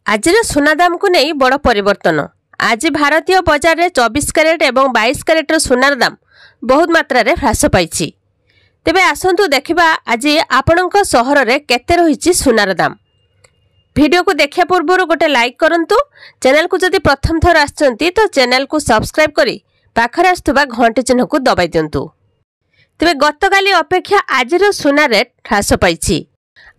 आज सुना दाम को नहीं बड़ परिवर्तन। आज भारतीय बजार में 24 कैरेट और 22 कैरेट सुनार दाम बहुत मात्रा रे ह्रास पाई। तेबे आसंतु देखिबा आज आपणक सहर रे केते रहिछि सुनार दाम। वीडियो को देखिया पूर्व गोटे लाइक करंतु। चैनल को जदि प्रथम थर आछंती तो चैनल को सब्सक्राइब करी पाखरे आस्तुबा घंटी चिन्ह को दबाई दियंतु। तेबे गतकाली अपेक्षा आज सुना रेट ह्रास पाई।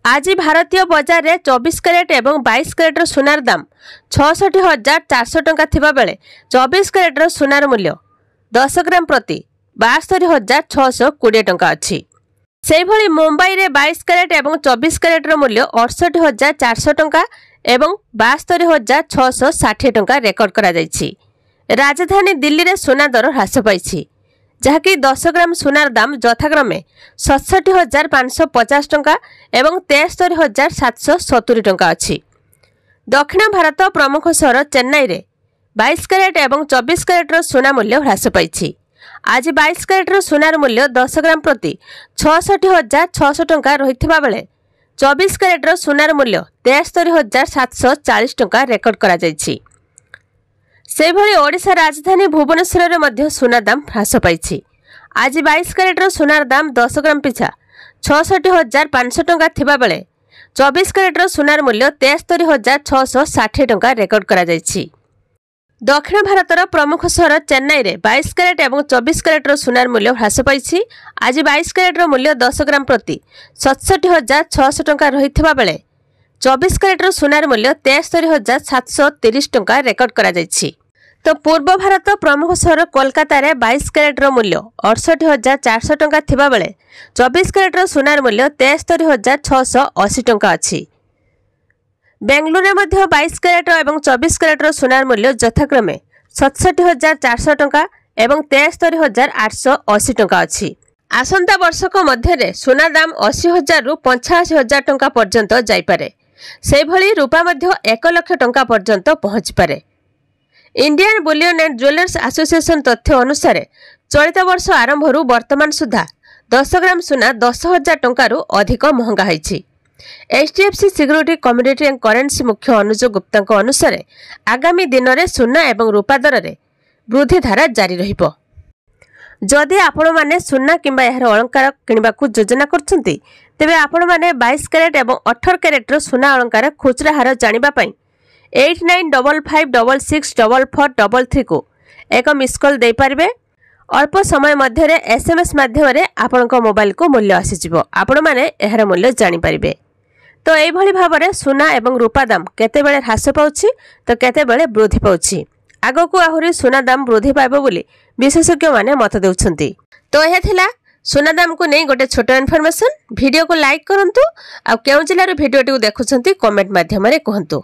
आज भारतीय बजार में 24 कैरेट और 22 कैरेट सुनार दाम 66,400 टंका थिबा बेले 24 कैरेट सुनार मूल्य 10 ग्राम प्रति 72,620 टंका अछि। सेहिभଳି मुंबई रे 22 कैरेट और 24 कैरेट मूल्य 68,400 टंका एवं 72,660 टंका रेकर्ड करा जायछि। राजधानी दिल्ली रे सुना दर ह्रास पाई जहाँकि 10 ग्राम सुनार दाम यथाक्रमे 67,550 टंका एवं 73,770 टंका अछि। दक्षिण भारत प्रमुख सहर चेन्नई रे 22 कैरेट और 24 कैरेट सुना मूल्य ह्रास पाई। आज 22 कैरेट सुनार मूल्य 10 ग्राम प्रति 66,600 टंका रहिथिबा बेले 24 कैरेट सुनार मूल्य 73,740 टंका रेकर्ड करा जायछि। सेहिभଳି ओडिशा राजधानी भुवनेश्वर में सुना दाम ह्रास पाई। आज 22 कैरेट सुनार दाम 10 ग्राम पिछा 66,500 टंका थिबा बेले 24 कैरेट सुनार मूल्य 73,660 टंका रेकर्ड करा जायछि। दक्षिण भारतर प्रमुख सहर चेन्नई रे 22 कैरेट और 24 कैरेट सुनार मूल्य ह्रास पाई। आज 22 कैरेट मूल्य 10 ग्राम प्रति 67,600 टंका रहिथिबा बेले 24 कैरेट सुनार मूल्य 73,730 टंका रेकर्ड करा जायछि। तो पूर्व भारत प्रमुख सहर कोलकाता रे 22 कैरेट मूल्य 68,400 टंका थिबा बेले 24 कैरेट सुनार मूल्य 73,680 टंका अछि। बेंगलुरु में 22 कैरेट और 24 कैरेट सुनार मूल्य यथाक्रमे 67,400 टंका एवं 73,880 टंका अछि। आसंता वर्षक मध्य सुना दाम 80,000 रु 85,000 टंका पर्यंत जाइपारे। सेहिभଳି रूपा मध्य 1 लाख टंका पर्यंत पहुंची पारे। Indian Boolean and jewellers association तथ्य अनुसार चलित वर्ष आरंभ वर्तमान सुधा 10 ग्राम सुना 10,000 टंका अधिक महंगा होइछि। HDFC securities commodity and currency मुख्य अनुज गुप्ता अनुसार आगामी दिन में सुना और रूपा दर में वृद्धि धारा जारी रहिबो। जदि आपण माने सुना किंबा यार अलंकार किनिबा को योजना करछंती तेबे आपण माने 22 कैरेट और 18 कैरेट सुना अलंकार खुचरा हार जानिबा पई 8955664433 को एक मिस कॉल दे पारिबे। अल्प समय मध्य एसएमएस माध्यम आपणक मोबाइल को मूल्य आसीजिवो। आपण माने एहार मूल्य जानि पारिबे। तो एई भली भाबरे सुना एवं रूपा दाम केतेबेले ह्रास पाउछि तो केतेबेले वृद्धि पाउछि। आगको आहुरी सुना दाम वृद्धि पाइबो बोली विशेषज्ञ माने मत देउछंती। तो यह थिला सुना दाम को नहीं गोटे छोट इनफॉरमेशन। वीडियो को लाइक करंतु आ केउ जिल्लार वीडियोटी देखुछंती कमेंट माध्यम रे कहंतु।